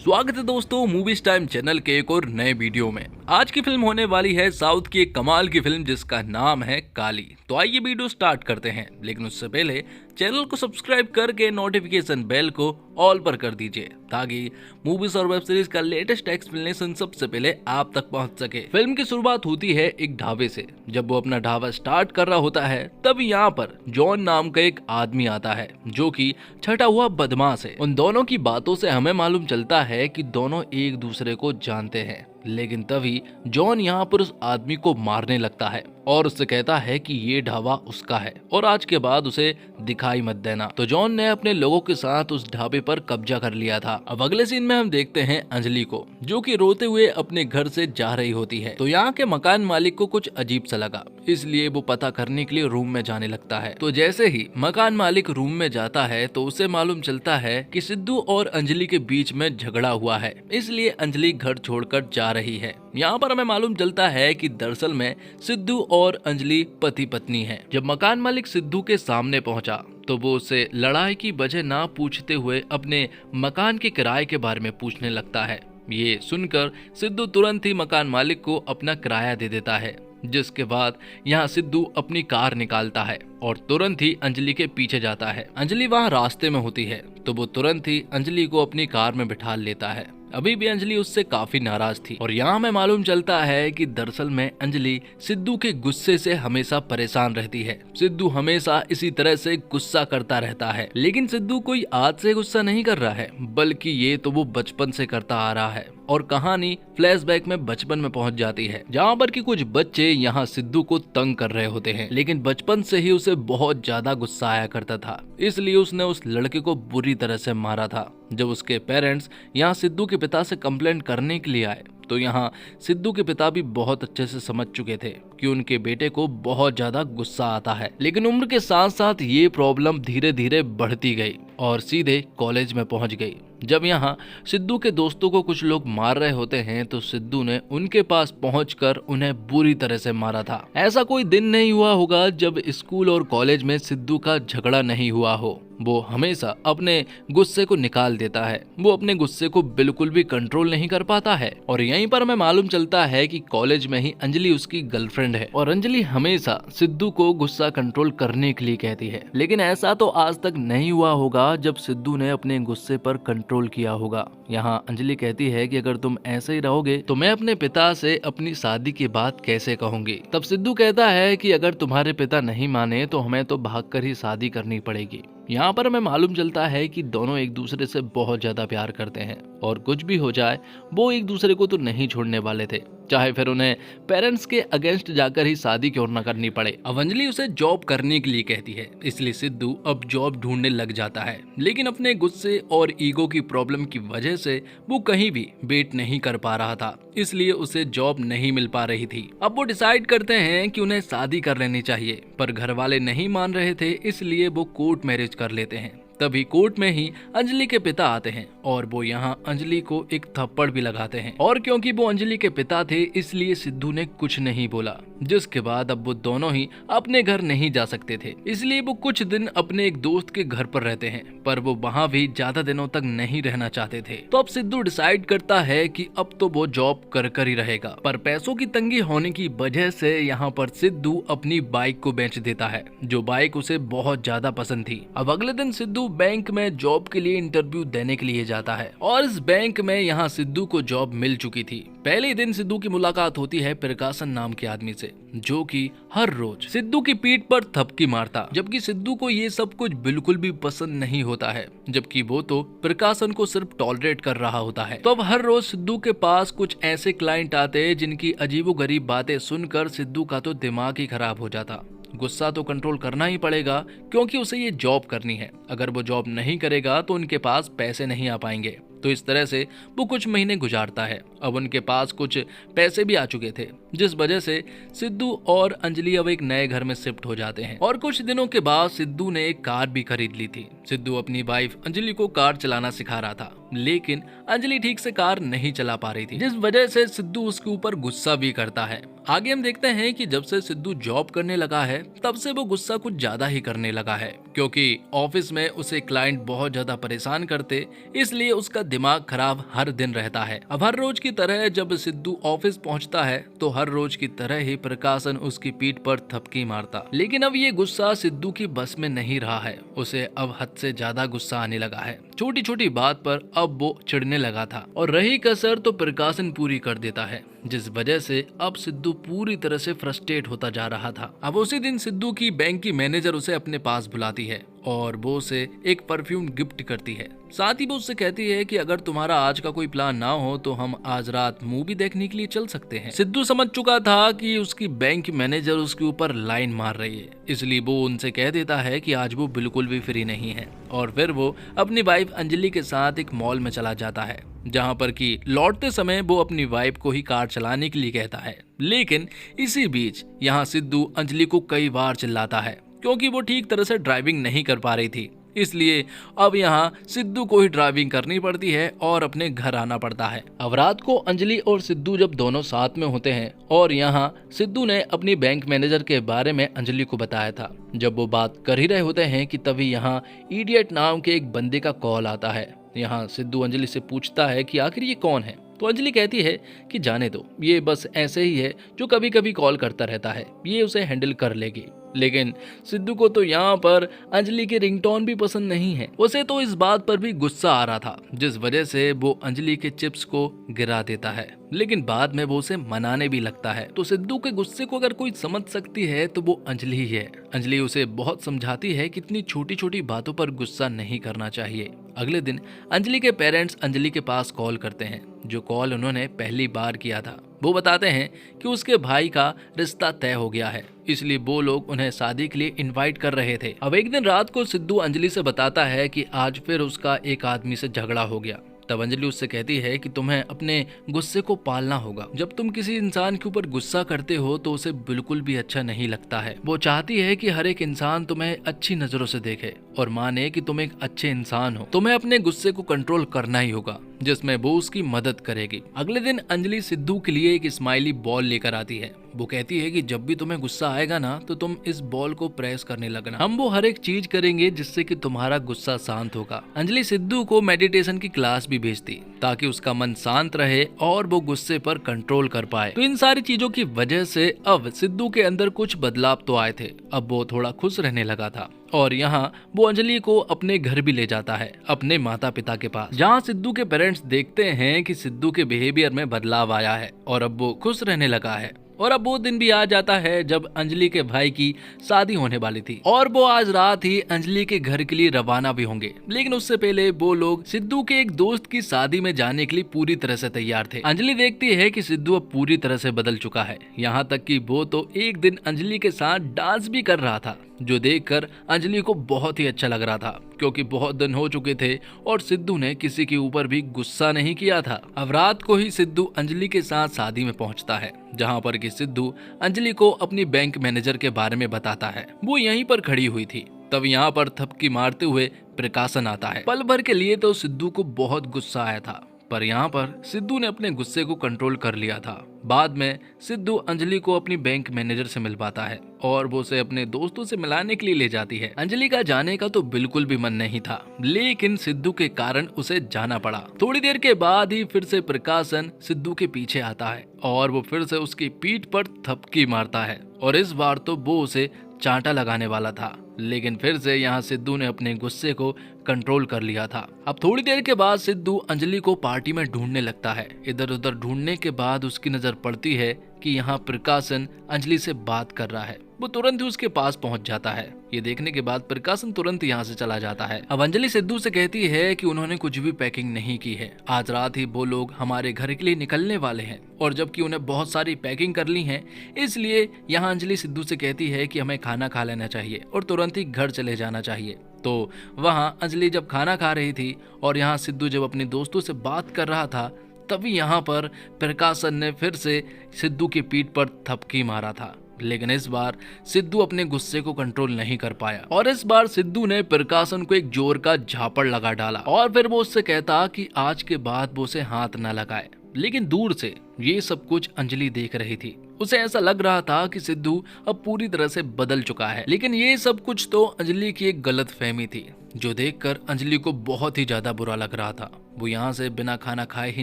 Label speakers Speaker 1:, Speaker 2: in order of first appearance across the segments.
Speaker 1: स्वागत है दोस्तों मूवीज टाइम चैनल के एक और नए वीडियो में। आज की फिल्म होने वाली है साउथ की एक कमाल की फिल्म जिसका नाम है काली। तो आइए वीडियो स्टार्ट करते हैं, लेकिन उससे पहले चैनल को सब्सक्राइब करके नोटिफिकेशन बेल को ऑल पर कर दीजिए ताकि मूवीज और वेब सीरीज का लेटेस्ट एक्सप्लेनेशन सबसे पहले आप तक पहुंच सके। फिल्म की शुरुआत होती है एक ढाबे से। जब वो अपना ढाबा स्टार्ट कर रहा होता है तब यहाँ पर जॉन नाम का एक आदमी आता है जो कि छटा हुआ बदमाश है। उन दोनों की बातों से हमें मालूम चलता है कि दोनों एक दूसरे को जानते हैं, लेकिन तभी जॉन यहाँ पर उस आदमी को मारने लगता है और उससे कहता है कि ये ढाबा उसका है और आज के बाद उसे दिखाई मत देना। तो जॉन ने अपने लोगों के साथ उस ढाबे पर कब्जा कर लिया था। अब अगले सीन में हम देखते हैं अंजलि को जो कि रोते हुए अपने घर से जा रही होती है। तो यहाँ के मकान मालिक को कुछ अजीब सा लगा, इसलिए वो पता करने के लिए रूम में जाने लगता है। तो जैसे ही मकान मालिक रूम में जाता है तो उसे मालूम चलता है कि सिद्धू और अंजलि के बीच में झगड़ा हुआ है, इसलिए अंजलि घर छोड़कर जा रही है। यहाँ पर हमें मालूम चलता है कि दरअसल में सिद्धू और अंजलि पति पत्नी हैं। जब मकान मालिक सिद्धू के सामने पहुंचा तो वो उससे लड़ाई की वजह ना पूछते हुए अपने मकान के किराए के बारे में पूछने लगता है। ये सुनकर सिद्धू तुरंत ही मकान मालिक को अपना किराया दे देता है, जिसके बाद यहाँ सिद्धू अपनी कार निकालता है और तुरंत ही अंजलि के पीछे जाता है। अंजलि वहाँ रास्ते में होती है तो वो तुरंत ही अंजलि को अपनी कार में बिठा लेता है। अभी भी अंजलि उससे काफी नाराज थी और यहाँ हमें मालूम चलता है कि दरअसल में अंजलि सिद्धू के गुस्से से हमेशा परेशान रहती है। सिद्धू हमेशा इसी तरह से गुस्सा करता रहता है, लेकिन सिद्धू कोई आज से गुस्सा नहीं कर रहा है, बल्कि ये तो वो बचपन से करता आ रहा है। और कहानी फ्लैशबैक में बचपन में पहुंच जाती है, जहाँ पर कि कुछ बच्चे यहाँ सिद्धू को तंग कर रहे होते हैं, लेकिन बचपन से ही उसे बहुत ज्यादा गुस्सा आया करता था, इसलिए उसने उस लड़के को बुरी तरह से मारा था। जब उसके पेरेंट्स यहाँ सिद्धू के पिता से कंप्लेंट करने के लिए आए तो यहाँ सिद्धू के पिता भी बहुत अच्छे से समझ चुके थे कि उनके बेटे को बहुत ज्यादा गुस्सा आता है। लेकिन उम्र के साथ साथ ये प्रॉब्लम धीरे धीरे बढ़ती गई और सीधे कॉलेज में पहुंच गई। जब यहाँ सिद्धू के दोस्तों को कुछ लोग मार रहे होते हैं तो सिद्धू ने उनके पास पहुंचकर उन्हें बुरी तरह से मारा था। ऐसा कोई दिन नहीं हुआ होगा जब स्कूल और कॉलेज में सिद्धू का झगड़ा नहीं हुआ हो। वो हमेशा अपने गुस्से को निकाल देता है, वो अपने गुस्से को बिल्कुल भी कंट्रोल नहीं कर पाता है। और यहीं पर हमें मालूम चलता है कि कॉलेज में ही अंजलि उसकी गर्लफ्रेंड है और अंजलि हमेशा सिद्धू को गुस्सा कंट्रोल करने के लिए कहती है। लेकिन ऐसा तो आज तक नहीं हुआ होगा जब सिद्धू ने अपने गुस्से पर कंट्रोल किया होगा। यहाँ अंजलि कहती है कि अगर तुम ऐसे ही रहोगे तो मैं अपने पिता से अपनी शादी की बात कैसे कहूंगी। तब सिद्धू कहता है कि अगर तुम्हारे पिता नहीं माने तो हमें तो भागकर ही शादी करनी पड़ेगी। यहाँ पर हमें मालूम चलता है कि दोनों एक दूसरे से बहुत ज्यादा प्यार करते हैं और कुछ भी हो जाए वो एक दूसरे को तो नहीं छोड़ने वाले थे, चाहे फिर उन्हें पेरेंट्स के अगेंस्ट जाकर ही शादी क्यों न करनी पड़े। अब अंजलि उसे जॉब करने के लिए कहती है, इसलिए सिद्धू अब जॉब ढूंढने लग जाता है, लेकिन अपने गुस्से और ईगो की प्रॉब्लम की वजह से वो कहीं भी वेट नहीं कर पा रहा था, इसलिए उसे जॉब नहीं मिल पा रही थी। अब वो डिसाइड करते हैं कि उन्हें शादी कर लेनी चाहिए, पर घर वाले नहीं मान रहे थे, इसलिए वो कोर्ट मैरिज कर लेते हैं। तभी कोर्ट में ही अंजलि के पिता आते हैं और वो यहाँ अंजलि को एक थप्पड़ भी लगाते हैं। और क्योंकि वो अंजलि के पिता थे इसलिए सिद्धू ने कुछ नहीं बोला, जिसके बाद अब वो दोनों ही अपने घर नहीं जा सकते थे, इसलिए वो कुछ दिन अपने एक दोस्त के घर पर रहते हैं, पर वो वहाँ भी ज्यादा दिनों तक नहीं रहना चाहते थे। तो अब सिद्धू डिसाइड करता है कि अब तो वो जॉब कर ही रहेगा, पर पैसों की तंगी होने की वजह से यहाँ पर सिद्धू अपनी बाइक को बेच देता है, जो बाइक उसे बहुत ज्यादा पसंद थी। अब अगले दिन सिद्धू बैंक में जॉब के लिए इंटरव्यू देने के लिए जाता है और इस बैंक में यहाँ सिद्धू को जॉब मिल चुकी थी। पहले दिन सिद्धू की मुलाकात होती है प्रकाशन नाम के आदमी से, जो कि हर रोज सिद्धू की पीठ पर थपकी मारता, जबकि सिद्धू को ये सब कुछ बिल्कुल भी पसंद नहीं होता है, जबकि वो तो प्रकाशन को सिर्फ टॉलरेट कर रहा होता है। तो अब हर रोज सिद्धू के पास कुछ ऐसे क्लाइंट आते हैं जिनकी अजीबोगरीब बातें सुनकर सिद्धू का तो दिमाग ही खराब हो जाता। गुस्सा तो कंट्रोल करना ही पड़ेगा क्योंकि उसे ये जॉब करनी है, अगर वो जॉब नहीं करेगा तो उनके पास पैसे नहीं आ पाएंगे। तो इस तरह से वो कुछ महीने गुजारता है। अब उनके पास कुछ पैसे भी आ चुके थे, जिस वजह से सिद्धू और अंजलि अब एक नए घर में शिफ्ट हो जाते हैं। और कुछ दिनों के बाद सिद्धू ने एक कार भी खरीद ली थी। सिद्धू अपनी वाइफ अंजलि को कार चलाना सिखा रहा था, लेकिन अंजलि ठीक से कार नहीं चला पा रही थी, जिस वजह से सिद्धू उसके ऊपर गुस्सा भी करता है आगे हम देखते हैं कि जब से सिद्धू जॉब करने लगा है तब से वो गुस्सा कुछ ज्यादा ही करने लगा है, क्योंकि ऑफिस में उसे क्लाइंट बहुत ज्यादा परेशान करते, इसलिए उसका दिमाग खराब हर दिन रहता है। अब हर रोज की तरह जब सिद्धू ऑफिस पहुंचता है तो हर रोज की तरह ही प्रकाशन उसकी पीठ पर थपकी मारता, लेकिन अब ये गुस्सा सिद्धू की बस में नहीं रहा है। उसे अब हद से ज्यादा गुस्सा आने लगा है। छोटी छोटी बात पर अब वो चिढ़ने लगा था और रही कसर तो प्रकाशन पूरी कर देता है, जिस वजह से अब सिद्धू पूरी तरह से फ्रस्ट्रेट होता जा रहा था। अब उसी दिन सिद्धू की बैंक की मैनेजर उसे अपने पास बुलाती है और वो उसे एक परफ्यूम गिफ्ट करती है। साथ ही वो उससे कहती है कि अगर तुम्हारा आज का कोई प्लान ना हो तो हम आज रात मूवी देखने के लिए चल सकते हैं। सिद्धू समझ चुका था कि उसकी बैंक मैनेजर उसके ऊपर लाइन मार रही है, इसलिए वो उनसे कह देता है कि आज वो बिल्कुल भी फ्री नहीं है और फिर वो अपनी वाइफ अंजलि के साथ एक मॉल में चला जाता है, जहां पर कि लौटते समय वो अपनी वाइफ को ही कार चलाने के लिए कहता है। लेकिन इसी बीच यहाँ सिद्धू अंजलि को कई बार चिल्लाता है, क्योंकि वो ठीक तरह से ड्राइविंग नहीं कर पा रही थी, इसलिए अब यहाँ सिद्धू को ही ड्राइविंग करनी पड़ती है और अपने घर आना पड़ता है। अब रात को अंजलि और सिद्धू जब दोनों साथ में होते हैं और यहाँ सिद्धू ने अपनी बैंक मैनेजर के बारे में अंजलि को बताया था। जब वो बात कर ही रहे होते हैं कि तभी यहाँ इडियट नाम के एक बंदे का कॉल आता है। यहाँ सिद्धू अंजलि से पूछता है कि आखिर ये कौन है, तो अंजलि कहती है कि जाने दो, ये बस ऐसे ही है जो कभी कभी कॉल करता रहता है, ये उसे हैंडल कर लेगी। लेकिन सिद्धू को तो यहाँ पर अंजलि की रिंगटोन भी पसंद नहीं है। उसे तो इस बात पर भी गुस्सा आ रहा था, जिस वजह से वो अंजलि के चिप्स को गिरा देता है, लेकिन बाद में वो उसे मनाने भी लगता है। तो सिद्धू के गुस्से को अगर कोई समझ सकती है तो वो अंजलि ही है। अंजलि उसे बहुत समझाती है कि इतनी छोटी छोटी बातों पर गुस्सा नहीं करना चाहिए। अगले दिन अंजलि के पेरेंट्स अंजलि के पास कॉल करते हैं, जो कॉल उन्होंने पहली बार किया था। वो बताते हैं कि उसके भाई का रिश्ता तय हो गया है, इसलिए वो लोग उन्हें शादी के लिए इनवाइट कर रहे थे। अब एक दिन रात को सिद्धू अंजलि से बताता है कि आज फिर उसका एक आदमी से झगड़ा हो गया। तब अंजलि उससे कहती है कि तुम्हें अपने गुस्से को पालना होगा। जब तुम किसी इंसान के ऊपर गुस्सा करते हो तो उसे बिल्कुल भी अच्छा नहीं लगता है। वो चाहती है कि हर एक इंसान तुम्हें अच्छी नजरों से देखे और माने कि तुम एक अच्छे इंसान हो। तुम्हें अपने गुस्से को कंट्रोल करना ही होगा, जिसमें वो उसकी मदद करेगी। अगले दिन अंजलि सिद्धू के लिए एक स्माइली बॉल लेकर आती है। वो कहती है कि जब भी तुम्हें गुस्सा आएगा ना तो तुम इस बॉल को प्रेस करने लगना, हम वो हर एक चीज करेंगे जिससे कि तुम्हारा गुस्सा शांत होगा। अंजलि सिद्धू को मेडिटेशन की क्लास भी भेजती ताकि उसका मन शांत रहे और वो गुस्से पर कंट्रोल कर पाए। तो इन सारी चीजों की वजह से अब सिद्धू के अंदर कुछ बदलाव तो आए थे। अब वो थोड़ा खुश रहने लगा था और यहाँ वो अंजलि को अपने घर भी ले जाता है, अपने माता पिता के पास, जहाँ सिद्धू के पेरेंट्स देखते हैं कि सिद्धू के बिहेवियर में बदलाव आया है और अब वो खुश रहने लगा है। और अब वो दिन भी आ जाता है जब अंजलि के भाई की शादी होने वाली थी और वो आज रात ही अंजलि के घर के लिए रवाना भी होंगे। लेकिन उससे पहले वो लोग सिद्धू के एक दोस्त की शादी में जाने के लिए पूरी तरह से तैयार थे। अंजलि देखती है कि सिद्धू अब पूरी तरह से बदल चुका है, यहाँ तक कि वो तो एक दिन अंजलि के साथ डांस भी कर रहा था, जो देखकर अंजलि को बहुत ही अच्छा लग रहा था, क्योंकि बहुत दिन हो चुके थे और सिद्धू ने किसी के ऊपर भी गुस्सा नहीं किया था। अब रात को ही सिद्धू अंजलि के साथ शादी में पहुंचता है, जहां पर कि सिद्धू अंजलि को अपनी बैंक मैनेजर के बारे में बताता है। वो यहीं पर खड़ी हुई थी। तब यहाँ पर थपकी मारते हुए प्रकाशन आता है। पल भर के लिए तो सिद्धू को बहुत गुस्सा आया था, पर यहाँ पर सिद्धू ने अपने गुस्से को कंट्रोल कर लिया था। बाद में सिद्धू अंजलि को अपनी बैंक मैनेजर से मिलवाता है और वो उसे अपने दोस्तों से मिलाने के लिए ले जाती है। अंजलि का जाने का तो बिल्कुल भी मन नहीं था, लेकिन सिद्धू के कारण उसे जाना पड़ा। थोड़ी देर के बाद ही फिर से प्रकाशन सिद्धू के पीछे आता है और वो फिर से उसकी पीठ पर थपकी मारता है और इस बार तो वो उसे चांटा लगाने वाला था, लेकिन फिर से यहाँ सिद्धू ने अपने गुस्से को कंट्रोल कर लिया था। अब थोड़ी देर के बाद सिद्धू अंजलि को पार्टी में ढूंढने लगता है। इधर उधर ढूंढने के बाद उसकी नजर पड़ती है कि यहाँ प्रकाशन अंजलि से बात कर रहा है। वो तुरंत ही उसके पास पहुंच जाता है। ये देखने के बाद प्रकाशन तुरंत यहाँ से चला जाता है। अब अंजलि सिद्धू से कहती है कि उन्होंने कुछ भी पैकिंग नहीं की है, आज रात ही वो लोग हमारे घर के लिए निकलने वाले हैं और जबकि उन्हें बहुत सारी पैकिंग कर ली है, इसलिए यहाँ अंजलि सिद्धू से कहती है कि हमें खाना खा लेना चाहिए और तुरंत ही घर चले जाना चाहिए। तो वहाँ अंजलि जब खाना खा रही थी और यहाँ सिद्धू जब अपने दोस्तों से बात कर रहा था, तभी यहाँ पर प्रकाशन ने फिर से सिद्धू की पीठ पर थपकी मारा था। लेकिन इस बार सिद्धू अपने गुस्से को कंट्रोल नहीं कर पाया और इस बार सिद्धू ने प्रकाशन को एक जोर का झापड़ लगा डाला और फिर वो उससे कहता कि आज के बाद वो उसे हाथ न लगाए। लेकिन दूर से ये सब कुछ अंजलि देख रही थी उसे ऐसा लग रहा था कि सिद्धू अब पूरी तरह से बदल चुका है। लेकिन ये सब कुछ तो अंजलि की एक गलत फहमी थी, जो देखकर अंजलि को बहुत ही ज्यादा बुरा लग रहा था। वो यहाँ से बिना खाना खाए ही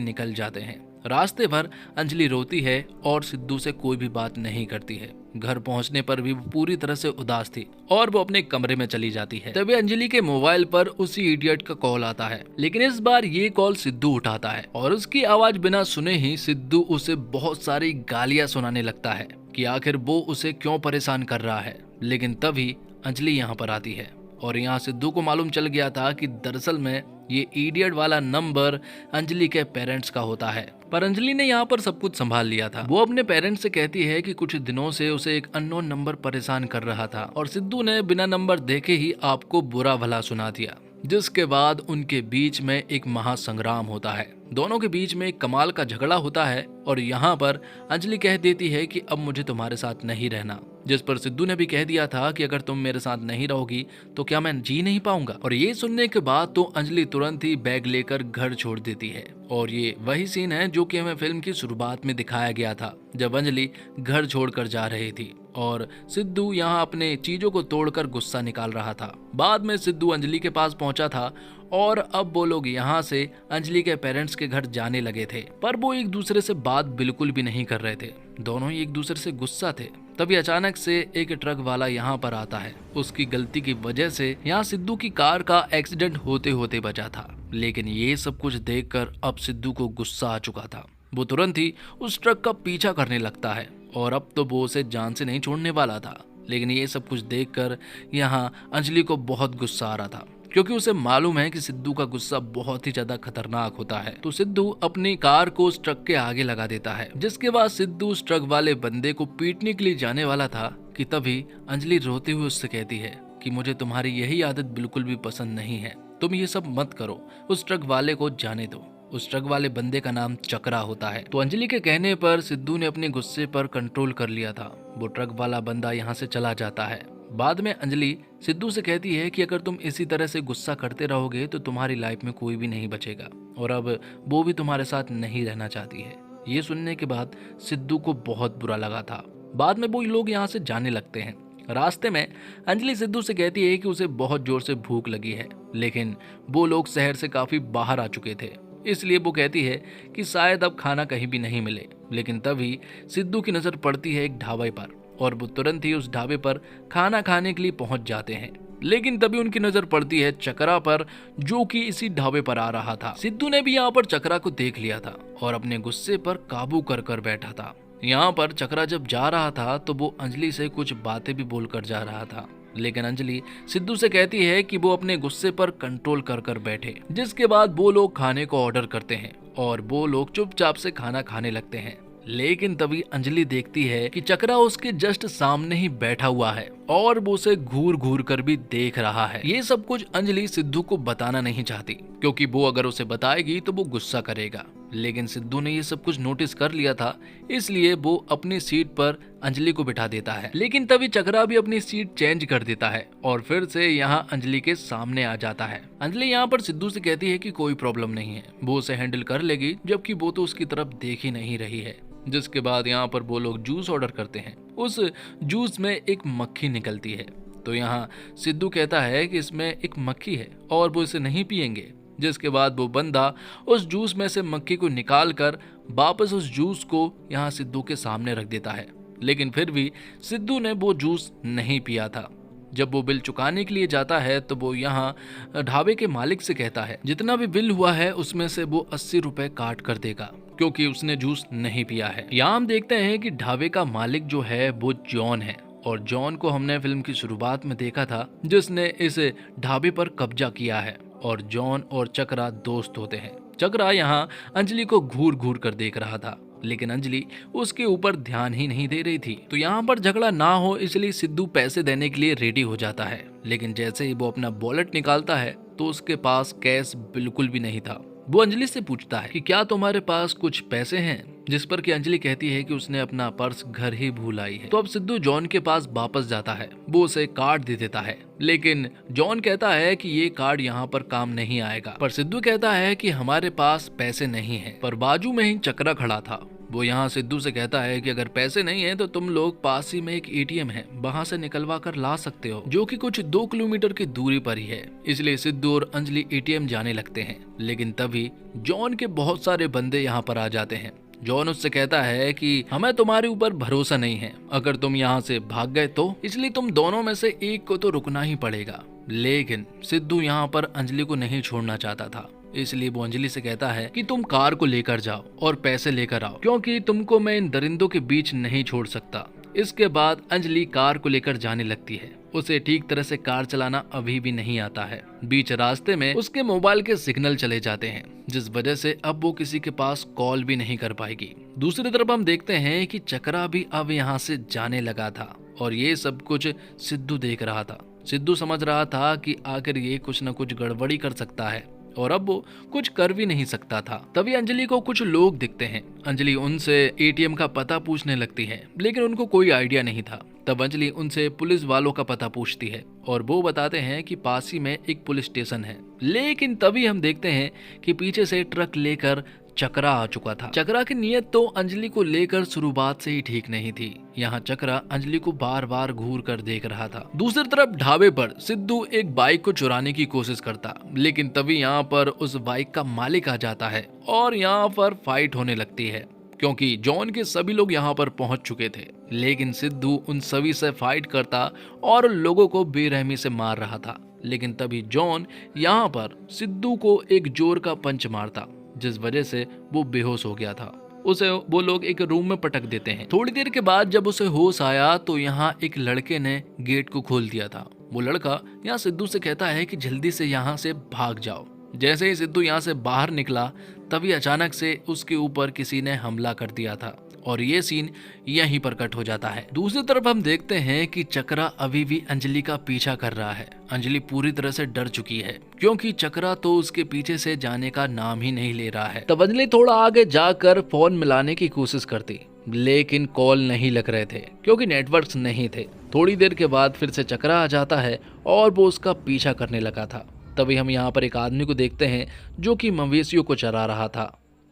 Speaker 1: निकल जाते हैं। रास्ते भर अंजलि रोती है और सिद्धू से कोई भी बात नहीं करती है। घर पहुंचने पर भी वो पूरी तरह से उदास थी और वो अपने कमरे में चली जाती है। तभी अंजलि के मोबाइल पर उसी इडियट का कॉल आता है, लेकिन इस बार ये कॉल सिद्धू उठाता है और उसकी आवाज बिना सुने ही सिद्धू उसे बहुत सारी गालियां सुनाने लगता है कि आखिर वो उसे क्यों परेशान कर रहा है। लेकिन तभी अंजलि यहाँ पर आती है और यहाँ सिद्धू को मालूम चल गया था कि दरअसल में ये इडियट वाला नंबर अंजलि के पेरेंट्स का होता है। पर अंजलि ने यहाँ पर सब कुछ संभाल लिया था। वो अपने पेरेंट्स से कहती है कि कुछ दिनों से उसे एक अननोन नंबर परेशान कर रहा था और सिद्धू ने बिना नंबर देखे ही आपको बुरा भला सुना दिया, जिसके बाद उनके बीच में एक महासंग्राम होता है। दोनों के बीच में एक कमाल का झगड़ा होता है और यहाँ पर अंजलि कह देती है कि अब मुझे तुम्हारे साथ नहीं रहना, जिस पर सिद्धू ने भी कह दिया था कि अगर तुम मेरे साथ नहीं रहोगी तो क्या मैं जी नहीं पाऊंगा। और ये सुनने के बाद तो अंजलि तुरंत ही बैग लेकर घर छोड़ देती है। और ये वही सीन है जो कि हमें फिल्म की शुरुआत में दिखाया गया था, जब अंजलि घर छोड़कर जा रही थी और सिद्धू यहाँ अपने चीजों को तोड़कर गुस्सा निकाल रहा था। बाद में सिद्धू अंजलि के पास पहुंचा था और अब वो लोग यहाँ से अंजलि के पेरेंट्स के घर जाने लगे थे, पर वो एक दूसरे से बात बिल्कुल भी नहीं कर रहे थे। दोनों ही एक दूसरे से गुस्सा थे। तभी अचानक से एक ट्रक वाला यहाँ पर आता है। उसकी गलती की वजह से यहाँ सिद्धू की कार का एक्सीडेंट होते होते बचा था। लेकिन ये सब कुछ देखकर अब सिद्धू को गुस्सा आ चुका था। वो तुरंत ही उस ट्रक का पीछा करने लगता है और अब तो वो उसे जान से नहीं छोड़ने वाला था। लेकिन ये सब कुछ देखकर यहाँ अंजलि को बहुत गुस्सा आ रहा था, क्योंकि उसे मालूम है कि सिद्धू का गुस्सा बहुत ही ज्यादा खतरनाक होता है। तो सिद्धू अपनी कार को उस ट्रक के आगे लगा देता है, जिसके बाद सिद्धू उस ट्रक वाले बंदे को पीटने के लिए जाने वाला था कि तभी अंजलि रोते हुए उससे कहती है कि मुझे तुम्हारी यही आदत बिल्कुल भी पसंद नहीं है, तुम ये सब मत करो, उस ट्रक वाले को जाने दो। उस ट्रक वाले बंदे का नाम चक्रा होता है। तो अंजलि के कहने पर सिद्धू ने अपने गुस्से पर कंट्रोल कर लिया था। वो ट्रक वाला बंदा यहाँ से चला जाता है। बाद में अंजलि सिद्धू से कहती है कि अगर तुम इसी तरह से गुस्सा करते रहोगे तो तुम्हारी लाइफ में कोई भी नहीं बचेगा और अब वो भी तुम्हारे साथ नहीं रहना चाहती है। ये सुनने के बाद सिद्धू को बहुत बुरा लगा था। बाद में वो लोग यहाँ से जाने लगते हैं। रास्ते में अंजलि सिद्धू से कहती है कि उसे बहुत जोर से भूख लगी है, लेकिन वो लोग शहर से काफी बाहर आ चुके थे, इसलिए वो कहती है कि शायद अब खाना कहीं भी नहीं मिले। लेकिन तभी सिद्धू की नजर पड़ती है एक ढाबे पर और वो तुरंत ही उस ढाबे पर खाना खाने के लिए पहुंच जाते हैं। लेकिन तभी उनकी नजर पड़ती है चक्रा पर, जो कि इसी ढाबे पर आ रहा था। सिद्धू ने भी यहाँ पर चक्रा को देख लिया था और अपने गुस्से पर काबू कर बैठा था। यहाँ पर चक्रा जब जा रहा था तो वो अंजलि से कुछ बातें भी बोलकर जा रहा था, लेकिन अंजलि सिद्धू से कहती है कि वो अपने गुस्से पर कंट्रोल कर बैठे। जिसके बाद वो लोग खाने को ऑर्डर करते हैं और वो लोग चुपचाप से खाना खाने लगते हैं। लेकिन तभी अंजलि देखती है कि चक्रा उसके जस्ट सामने ही बैठा हुआ है और वो उसे घूर कर भी देख रहा है। ये सब कुछ अंजलि सिद्धू को बताना नहीं चाहती, क्योंकि वो अगर उसे बताएगी तो वो गुस्सा करेगा। लेकिन सिद्धू ने ये सब कुछ नोटिस कर लिया था, इसलिए वो अपनी सीट पर अंजलि को बिठा देता है। लेकिन तभी चक्रा भी अपनी सीट चेंज कर देता है और फिर से यहाँ अंजलि के सामने आ जाता है। अंजलि यहाँ पर सिद्धू से कहती है कि कोई प्रॉब्लम नहीं है, वो उसे हैंडल कर लेगी, जबकि वो तो उसकी तरफ देख ही नहीं रही है। जिसके बाद यहाँ पर वो लोग जूस ऑर्डर करते हैं। उस जूस में एक मक्खी निकलती है, तो यहाँ सिद्धू कहता है कि इसमें एक मक्खी है और वो इसे नहीं पियेंगे। जिसके बाद वो बंदा उस जूस में से मक्खी को निकाल कर वापस उस जूस को यहाँ सिद्धू के सामने रख देता है। लेकिन फिर भी सिद्धू ने वो जूस नहीं पिया था। जब वो बिल चुकाने के लिए जाता है तो वो यहाँ ढाबे के मालिक से कहता है जितना भी बिल हुआ है उसमें से वो 80 रुपए काट कर देगा, क्योंकि उसने जूस नहीं पिया है। यहाँ हम देखते हैं कि ढाबे का मालिक जो है वो जॉन है और जॉन को हमने फिल्म की शुरुआत में देखा था, जिसने इस ढाबे पर कब्जा किया है और जॉन और चक्रा दोस्त होते हैं। चक्रा यहाँ अंजलि को घूर कर देख रहा था, लेकिन अंजलि उसके ऊपर ध्यान ही नहीं दे रही थी। तो यहाँ पर झगड़ा ना हो इसलिए सिद्धू पैसे देने के लिए रेडी हो जाता है। लेकिन जैसे ही वो अपना वॉलेट निकालता है तो उसके पास कैश बिल्कुल भी नहीं था। वो अंजलि से पूछता है कि क्या तुम्हारे पास कुछ पैसे हैं, जिस पर कि अंजलि कहती है कि उसने अपना पर्स घर ही भूल आई है। तो अब सिद्धू जॉन के पास वापस जाता है, वो उसे कार्ड दे देता है, लेकिन जॉन कहता है कि ये कार्ड यहाँ पर काम नहीं आएगा। पर सिद्धू कहता है कि हमारे पास पैसे नहीं है। पर बाजू में ही चक्रा खड़ा था, वो यहाँ सिद्धू से कहता है कि अगर पैसे नहीं है तो तुम लोग पास ही में एक एटीएम है, वहाँ से निकलवा कर ला सकते हो, जो कि कुछ 2 किलोमीटर की दूरी पर ही है। इसलिए सिद्धू और अंजलि एटीएम जाने लगते हैं, लेकिन तभी जॉन के बहुत सारे बंदे यहाँ पर आ जाते हैं। जॉन उससे कहता है कि हमें तुम्हारे ऊपर भरोसा नहीं है, अगर तुम यहाँ से भाग गए तो, इसलिए तुम दोनों में से एक को तो रुकना ही पड़ेगा। लेकिन सिद्धू यहाँ पर अंजलि को नहीं छोड़ना चाहता था, इसलिए वो अंजलि से कहता है कि तुम कार को लेकर जाओ और पैसे लेकर आओ, क्योंकि तुमको मैं इन दरिंदों के बीच नहीं छोड़ सकता। इसके बाद अंजलि कार को लेकर जाने लगती है। उसे ठीक तरह से कार चलाना अभी भी नहीं आता है। बीच रास्ते में उसके मोबाइल के सिग्नल चले जाते हैं, जिस वजह से अब वो किसी के पास कॉल भी नहीं कर पाएगी। दूसरी तरफ हम देखते हैं कि चकरा भी अब यहाँ से जाने लगा था और ये सब कुछ सिद्धू देख रहा था। सिद्धू समझ रहा था कि आखिर ये कुछ न कुछ गड़बड़ी कर सकता है और अब वो कुछ कर भी नहीं सकता था। तभी अंजलि को कुछ लोग दिखते हैं। अंजलि उनसे एटीएम का पता पूछने लगती है, लेकिन उनको कोई आइडिया नहीं था। तब अंजलि उनसे पुलिस वालों का पता पूछती है और वो बताते हैं कि पास ही में एक पुलिस स्टेशन है। लेकिन तभी हम देखते हैं कि पीछे से ट्रक लेकर चकरा आ चुका था। चकरा की नीयत तो अंजलि को लेकर शुरुआत से ही ठीक नहीं थी। यहाँ चकरा अंजलि को बार बार घूर कर देख रहा था। दूसरी तरफ ढाबे पर सिद्धू एक बाइक को चुराने की कोशिश करता, लेकिन तभी यहाँ पर उस बाइक का मालिक आ जाता है और यहाँ पर फाइट होने लगती है, क्योंकि जॉन के सभी लोग यहाँ पर पहुंच चुके थे। लेकिन सिद्धू उन सभी से फाइट करता और लोगों को बेरहमी से मार रहा था। लेकिन तभी जॉन यहाँ पर सिद्धू को एक जोर का पंच मारता, जिस वजह से वो बेहोश हो गया था। उसे वो लोग एक रूम में पटक देते हैं। थोड़ी देर के बाद जब उसे होश आया तो यहाँ एक लड़के ने गेट को खोल दिया था। वो लड़का यहाँ सिद्धू से कहता है कि जल्दी से यहाँ से भाग जाओ। जैसे ही सिद्धू यहाँ से बाहर निकला तभी अचानक से उसके ऊपर किसी ने हमला कर दिया था और ये सीन यहीं पर कट हो जाता है। दूसरी तरफ हम देखते हैं कि चकरा अभी भी अंजलि का पीछा कर रहा है। अंजलि पूरी तरह से डर चुकी है, क्योंकि चकरा तो उसके पीछे से जाने का नाम ही नहीं ले रहा है। तब अंजलि थोड़ा आगे जाकर फोन मिलाने की कोशिश करती, लेकिन कॉल नहीं लग रहे थे क्योंकि नेटवर्क्स नहीं थे। थोड़ी देर के बाद फिर से चकरा आ जाता है और वो उसका पीछा करने लगा था। तभी हम यहाँ पर एक आदमी को देखते हैं जो कि मवेशियों को चरा रहा था।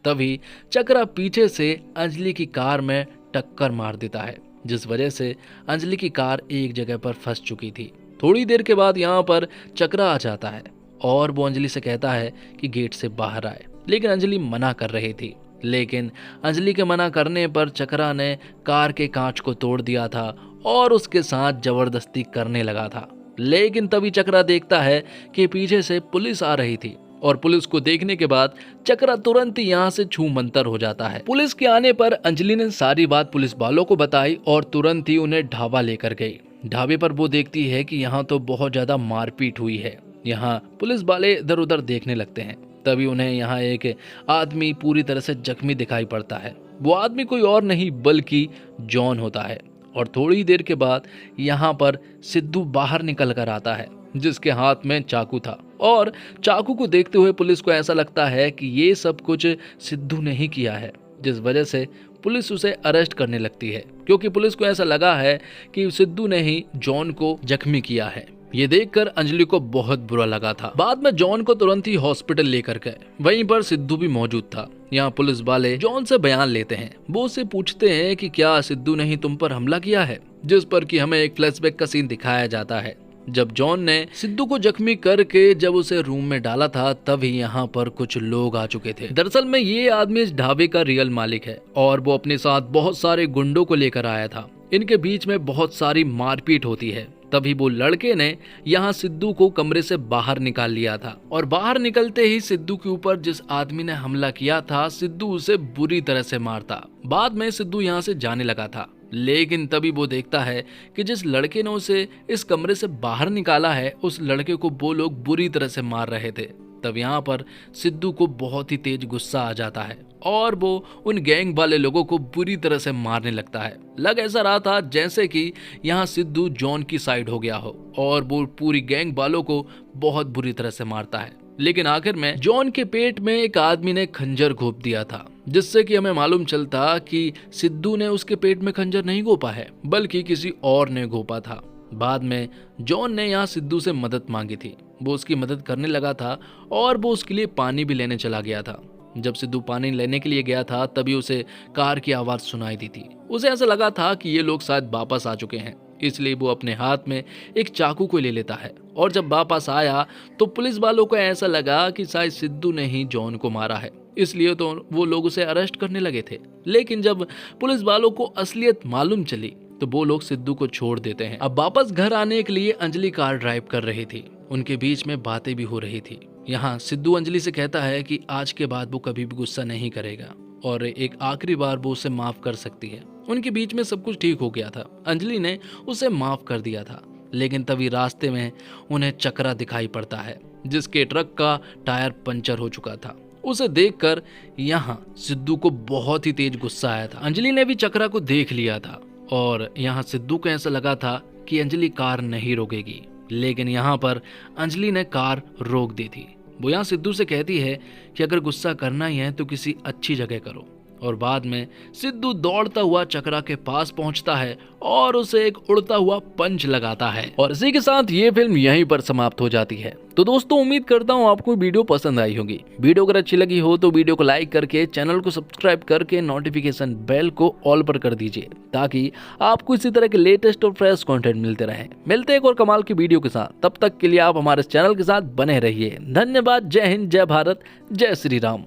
Speaker 1: तभी चकरा पीछे से अंजलि की कार में टक्कर मार देता है, जिस वजह से अंजलि की कार एक जगह पर फंस चुकी थी। थोड़ी देर के बाद यहाँ पर चकरा आ जाता है और वो अंजलि से कहता है कि गेट से बाहर आए, लेकिन अंजलि मना कर रही थी। लेकिन अंजलि के मना करने पर चकरा ने कार के कांच को तोड़ दिया था और उसके साथ जबरदस्ती करने लगा था। लेकिन तभी चकरा देखता है कि पीछे से पुलिस आ रही थी और पुलिस को देखने के बाद चकरा तुरंत ही यहाँ से छूमंतर हो जाता है। पुलिस के आने पर अंजलि ने सारी बात पुलिस वालों को बताई और तुरंत ही उन्हें ढाबा लेकर गई। ढाबे पर वो देखती है कि यहाँ तो बहुत ज्यादा मारपीट हुई है। यहाँ पुलिस वाले इधर उधर देखने लगते हैं। तभी उन्हें यहाँ एक आदमी पूरी तरह से जख्मी दिखाई पड़ता है। वो आदमी कोई और नहीं बल्कि जॉन होता है। और थोड़ी देर के बाद यहाँ पर सिद्धू बाहर निकल कर आता है, जिसके हाथ में चाकू था। और चाकू को देखते हुए पुलिस को ऐसा लगता है कि ये सब कुछ सिद्धू ने ही किया है, जिस वजह से पुलिस उसे अरेस्ट करने लगती है, क्योंकि पुलिस को ऐसा लगा है कि सिद्धू ने ही जॉन को जख्मी किया है। ये देखकर अंजलि को बहुत बुरा लगा था। बाद में जॉन को तुरंत ही हॉस्पिटल लेकर गए। वहीं पर सिद्धू भी मौजूद था। यहाँ पुलिस वाले जॉन से बयान लेते हैं। वो उससे पूछते हैं कि क्या सिद्धू ने ही तुम पर हमला किया है, जिस पर कि हमें एक फ्लैशबैक का सीन दिखाया जाता है। जब जॉन ने सिद्धू को जख्मी करके जब उसे रूम में डाला था, तभी यहाँ पर कुछ लोग आ चुके थे। दरअसल में ये आदमी इस ढाबे का रियल मालिक है और वो अपने साथ बहुत सारे गुंडों को लेकर आया था। इनके बीच में बहुत सारी मारपीट होती है। तभी वो लड़के ने यहाँ सिद्धू को कमरे से बाहर निकाल लिया था और बाहर निकलते ही सिद्धू के ऊपर जिस आदमी ने हमला किया था, सिद्धू उसे बुरी तरह से मारता। बाद में सिद्धू यहाँ से जाने लगा था, लेकिन तभी वो देखता है कि जिस लड़के ने उसे इस कमरे से बाहर निकाला है, उस लड़के को वो लोग बुरी तरह से मार रहे थे। तब यहाँ पर सिद्धू को बहुत ही तेज गुस्सा आ जाता है और वो उन गैंग वाले लोगों को बुरी तरह से मारने लगता है। लग ऐसा रहा था जैसे कि यहाँ सिद्धू जॉन की साइड हो गया हो और वो पूरी गैंग वालों को बहुत बुरी तरह से मारता है। लेकिन आखिर में जॉन के पेट में एक आदमी ने खंजर घोंप दिया था, जिससे कि हमें मालूम चलता कि सिद्धू ने उसके पेट में खंजर नहीं घोंपा है, बल्कि किसी और ने घोंपा था। बाद में जॉन ने यहाँ सिद्धू से मदद मांगी थी। वो उसकी मदद करने लगा था और वो उसके लिए पानी भी लेने चला गया था। जब सिद्धू पानी लेने के लिए गया था तभी उसे कार की आवाज सुनाई दी थी। उसे ऐसा लगा था कि ये लोग शायद वापस आ चुके हैं, इसलिए वो अपने हाथ में एक चाकू को ले लेता है। और जब वापस आया तो पुलिस वालों को ऐसा लगा कि शायद सिद्धू ने ही जॉन को मारा है, इसलिए तो वो लोग उसे अरेस्ट करने लगे थे। लेकिन जब पुलिस वालों को असलियत मालूम चली तो वो लोग सिद्धू को छोड़ देते हैं। अब वापस घर आने के लिए अंजलि कार ड्राइव कर रही थी। उनके बीच में बातें भी हो रही थी। यहाँ सिद्धू अंजलि से कहता है कि आज के बाद वो कभी भी गुस्सा नहीं करेगा और एक आखिरी बार वो उसे माफ कर सकती है। उनके बीच में सब कुछ ठीक हो गया था। अंजलि ने उसे माफ कर दिया था। लेकिन तभी रास्ते में उन्हें चक्रा दिखाई पड़ता है, जिसके ट्रक का टायर पंचर हो चुका था। उसे देखकर यहाँ सिद्धू को बहुत ही तेज गुस्सा आया था। अंजलि ने भी चक्रा को देख लिया था और यहाँ सिद्धू को ऐसा लगा था कि अंजलि कार नहीं रोकेगी, लेकिन यहाँ पर अंजलि ने कार रोक दी थी। वो यहाँ सिद्धू से कहती है कि अगर गुस्सा करना ही है तो किसी अच्छी जगह करो। और बाद में सिद्धू दौड़ता हुआ चक्रा के पास पहुंचता है और उसे एक उड़ता हुआ पंच लगाता है। और इसी के साथ ये फिल्म यहीं पर समाप्त हो जाती है। तो दोस्तों, उम्मीद करता हूँ आपको वीडियो पसंद आई होगी। वीडियो अगर अच्छी लगी हो तो वीडियो को लाइक करके चैनल को सब्सक्राइब करके नोटिफिकेशन बेल को ऑल पर कर दीजिए, ताकि आपको इसी तरह के लेटेस्ट और फ्रेश कंटेंट मिलते रहे। मिलते हैं एक और कमाल की वीडियो के साथ। तब तक के लिए आप हमारे चैनल के साथ बने रहिए। धन्यवाद। जय हिंद, जय भारत, जय श्री राम।